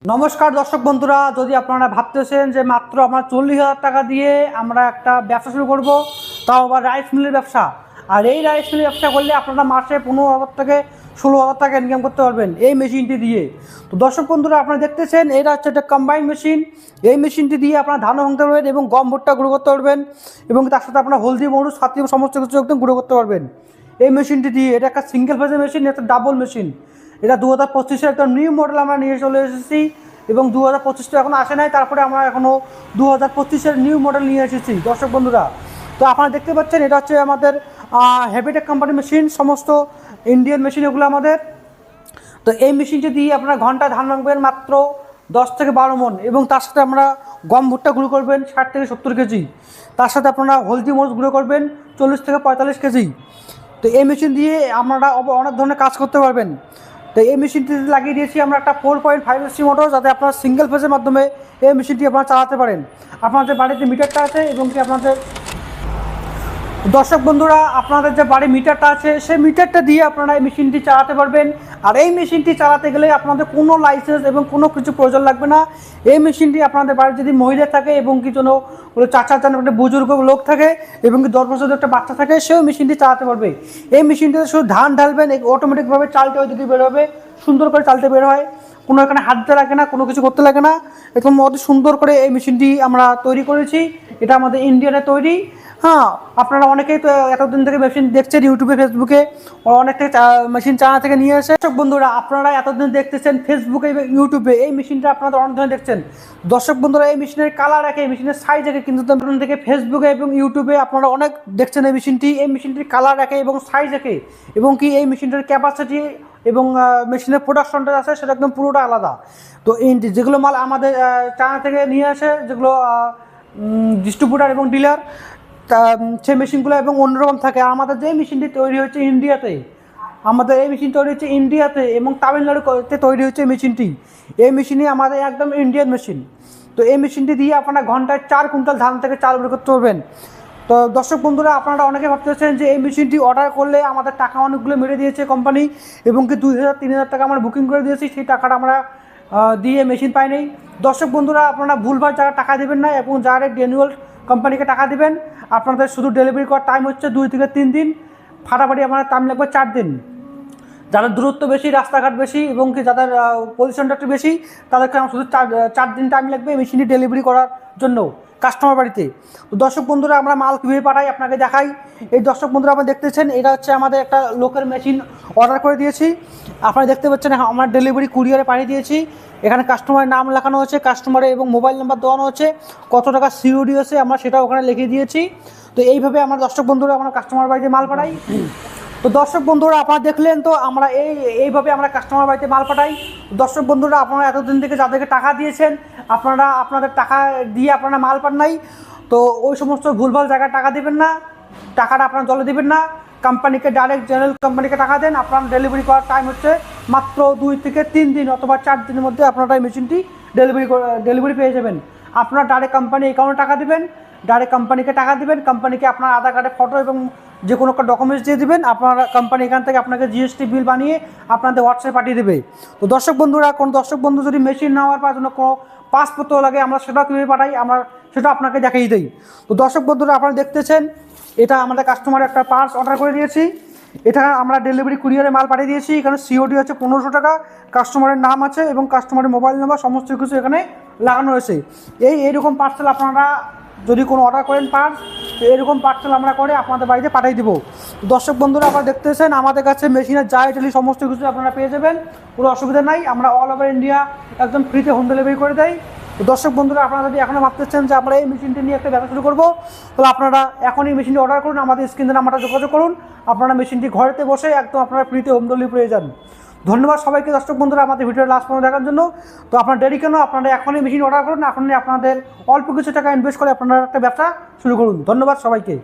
নমস্কার দর্শক বন্ধুরা, যদি আপনারা ভাবতেছেন যে মাত্র আমরা 40,000 টাকা দিয়ে আমরা একটা ব্যবসা শুরু করব, তাও আবার রাইস মিলের ব্যবসা। আর এই রাইস মিলের ব্যবসা করলে আপনারা মাসে 15,000 থেকে 16,000 টাকা ইনকাম করতে পারবেন এই মেশিনটি দিয়ে। তো দর্শক বন্ধুরা, আপনারা দেখতেছেন এটা হচ্ছে একটা কম্বাইন মেশিন। এই মেশিনটি দিয়ে আপনারা ধানও ভাঙতে পারবেন এবং গম ভুট্টা গুঁড়ো করতে পারবেন এবং তার সাথে আপনারা হলদি মরিচ সাথে সমস্ত কিছু একদম গুঁড়ো করতে পারবেন এই মেশিনটি দিয়ে। এটা একটা সিঙ্গেল ফেজের মেশিন, একটা ডাবল মেশিন। এটা 2025-এর একটা নিউ মডেল আমরা নিয়ে চলে এসেছি এবং 2025 এখন আসে নাই, তারপরে আমরা এখনও 2025-এর নিউ মডেল নিয়ে এসেছি দর্শক বন্ধুরা। তো আপনারা দেখতে পাচ্ছেন এটা হচ্ছে আমাদের হেভিটেক কোম্পানি মেশিন, সমস্ত ইন্ডিয়ান মেশিন এগুলো আমাদের। তো এই মেশিনটি দিয়ে আপনারা ঘন্টায় ধান ভাঙবেন মাত্র 10 থেকে 12 মণ এবং তার সাথে আমরা গম ভুট্টা গুঁড়ো করবেন 60 থেকে 70 কেজি। তার সাথে আপনারা হলদি মরিচ গুঁড়ো করবেন 40 থেকে 45 কেজি। তো এই মেশিন দিয়ে আপনারা অনেক ধরনের কাজ করতে পারবেন। তো এই মেশিনটি লাগিয়ে দিয়েছি আমরা একটা 4.5 HP মোটর, যাতে আপনারা সিঙ্গেল ফেজের মাধ্যমে এই মেশিনটি আপনারা চালাতে পারেন। আপনাদের বাড়িতে মিটারটা আছে এবং কি আপনাদের দর্শক বন্ধুরা, আপনাদের যে বাড়ি মিটারটা আছে সেই মিটারটা দিয়ে আপনারা এই মেশিনটি চালাতে পারবেন। আর এই মেশিনটি চালাতে গেলে আপনাদের কোনো লাইসেন্স এবং কোনো কিছু প্রয়োজন লাগবে না। এই মেশিনটি আপনাদের বাড়িতে যদি মহিলা থাকে এবং কি জন্য চাচা চান একটা বুজুর্গ লোক থাকে এবং কি 10 বছরের একটা বাচ্চা থাকে, সেও মেশিনটি চালাতে পারবে। এই মেশিনটিতে শুধু ধান ঢালবেন, অটোমেটিকভাবে চালটা ওইদিকে বের হবে, সুন্দর করে চালতে বের হয়, কোনো এখানে হাত দিতে লাগে না, কোনো কিছু করতে লাগে না। একদম অতি সুন্দর করে এই মেশিনটি আমরা তৈরি করেছি। এটা আমাদের ইন্ডিয়ানে তৈরি। হ্যাঁ, আপনারা অনেকেই তো এতদিন থেকে মেশিন দেখছেন ইউটিউবে ফেসবুকে, অনেকটা মেশিন চায়না থেকে নিয়ে এসে। দর্শক বন্ধুরা, আপনারা এতদিন দেখতেছেন ফেসবুকে ইউটিউবে, এই মেশিনটা আপনারা অনেক ধরনের দেখছেন। দর্শক বন্ধুরা, এই মেশিনের কালার একে, মেশিনের সাইজ একে, কিন্তু থেকে ফেসবুকে এবং ইউটিউবে আপনারা অনেক দেখছেন এই মেশিনটির কালার একে এবং সাইজ একে, এবং কি এই মেশিনটার ক্যাপাসিটি এবং মেশিনের প্রোডাকশনটা আছে সেটা একদম পুরোটা আলাদা। তো এই যেগুলো মাল আমাদের চায়না থেকে নিয়ে আসে, যেগুলো ডিস্ট্রিবিউটার এবং ডিলার, সেই মেশিনগুলো এবং অন্যরকম থাকে। আমাদের যে মেশিনটি তৈরি হচ্ছে ইন্ডিয়াতে, আমাদের এই মেশিন তৈরি হচ্ছে ইন্ডিয়াতে এবং তামিলনাড়ুতে তৈরি হচ্ছে মেশিনটি। এই মেশিনই আমাদের একদম ইন্ডিয়ান মেশিন। তো এই মেশিনটি দিয়ে আপনারা ঘন্টায় 4 কুইন্টাল ধান থেকে চাল বের করতে পারবেন। তো দর্শক বন্ধুরা, আপনারা অনেকে ভাবতেছেন যে এই মেশিনটি অর্ডার করলে আমাদের টাকা অনেকগুলো মেরে দিয়েছে কোম্পানি এবং কি 2,000-3,000 টাকা আমরা বুকিং করে দিয়েছি, সেই টাকাটা আমরা দিয়ে মেশিন পাই নাই। দর্শক বন্ধুরা, আপনারা ভুলভাল যারা টাকা দেবেন না এবং যারা ড্যানুয়াল কোম্পানিকে টাকা দেবেন, আপনাদের শুধু ডেলিভারি করার টাইম হচ্ছে 2 থেকে 3 দিন, ফাটাফাটি আপনার টাইম লাগবে 4 দিন। যাদের দূরত্ব বেশি, রাস্তাঘাট বেশি এবং কি যাদের পজিশনটা একটু বেশি, তাদেরকে আমার শুধু 4 দিন টাইম লাগবে এই মেশিনটি ডেলিভারি করার জন্য কাস্টমার বাড়িতে। তো দর্শক বন্ধুরা, আমরা মাল কীভাবে পাঠাই আপনাকে দেখাই। এই দর্শক বন্ধুরা, আপনারা দেখতেছেন এটা হচ্ছে আমাদের একটা লোকের মেশিন অর্ডার করে দিয়েছি। আপনারা দেখতে পাচ্ছেন আমার ডেলিভারি কুরিয়ারে পাঠিয়ে দিয়েছি। এখানে কাস্টমারের নাম লেখানো হচ্ছে, কাস্টমারের এবং মোবাইল নাম্বার দেওয়ানো হচ্ছে, কত টাকা সিওডি আছে আমরা সেটাও ওখানে লিখে দিয়েছি। তো এইভাবে আমার দর্শক বন্ধুরা আমরা কাস্টমার বাড়িতে মাল পাঠাই। তো দর্শক বন্ধুরা, আপনারা দেখলেন তো আমরা এইভাবে আমরা কাস্টমার বাড়িতে মাল পাঠাই। দর্শক বন্ধুরা, আপনারা এতদিন থেকে যাদেরকে টাকা দিয়েছেন, আপনারা আপনাদের টাকা দিয়ে আপনারা মাল পান নাই, তো ওই সমস্ত ভুলভাল জায়গায় টাকা দেবেন না, টাকাটা আপনারা জলে দেবেন না। কোম্পানিকে ডাইরেক্ট জেনারেল কোম্পানিকে টাকা দেন। আপনার ডেলিভারি করার টাইম হচ্ছে মাত্র 2 থেকে 3 দিন অথবা 4 দিনের মধ্যে আপনারা এই মেশিনটি ডেলিভারি পেয়ে যাবেন। আপনারা ডাইরেক্ট কোম্পানি অ্যাকাউন্টে টাকা দেবেন, ডাইরেক্ট কোম্পানিকে টাকা দেবেন, কোম্পানিকে আপনার আধার কার্ডের ফটো এবং যে কোনো একটা ডকুমেন্টস দিয়ে দেবেন। আপনার কোম্পানি এখান থেকে আপনাকে জিএসটি বিল বানিয়ে আপনাদের হোয়াটসঅ্যাপে পাঠিয়ে দেবে। তো দর্শক বন্ধুরা, কোন দর্শক বন্ধু যদি মেশিন নেওয়ার জন্য কোনো পাসপত্র লাগে, আমরা সেটাও কীভাবে পাঠাই, আমরা সেটা আপনাকে দেখিয়ে দিই। তো দর্শক বন্ধুরা, আপনারা দেখতেছেন এটা আমাদের কাস্টমার একটা পার্স অর্ডার করে দিয়েছি। এটা আমরা ডেলিভারি কুরিয়ারে মাল পাঠিয়ে দিয়েছি। এখানে সিওডি হচ্ছে 1500 টাকা, কাস্টমারের নাম আছে এবং কাস্টমারের মোবাইল নাম্বার সমস্ত কিছু এখানে লাগানো হয়েছে। এইরকম পার্সেল আপনারা যদি কোনো অর্ডার করেন পার্স, তো এরকম পার্সেল আমরা করে আপনাদের বাড়িতে পাঠিয়ে দেবো। দর্শক বন্ধুরা, আপনারা দেখতেছেন আমাদের কাছে মেশিনের যা ইটালি সমস্ত কিছু আপনারা পেয়ে যাবেন, কোনো অসুবিধা নাই। আমরা অল ওভার ইন্ডিয়া একদম ফ্রিতে হোম ডেলিভারি করে দেয়। তো দর্শক বন্ধুরা, আপনারা যদি এখনও ভাবতেছেন যে আমরা এই মেশিনটি নিয়ে একটা ব্যবসা শুরু করবো, তাহলে আপনারা এখন এই মেশিনটি অর্ডার করুন, আমাদের স্ক্রিনে নাম্বারটা যোগাযোগ করুন। আপনারা মেশিনটি ঘরেতে বসে একদম আপনারা ফ্রিতে হোম ডেলিভারি পেয়ে যান। ধন্যবাদ সবাইকে দর্শক বন্ধুরা আমাদের ভিডিও লাস্ট পর্যন্ত দেখার জন্য। তো আপনারা দেরি কেন, আপনারা এখনই মেশিন অর্ডার করুন, এখনই আপনাদের অল্প কিছু টাকা ইনভেস্ট করে আপনারা একটা ব্যবসা শুরু করুন। ধন্যবাদ সবাইকে।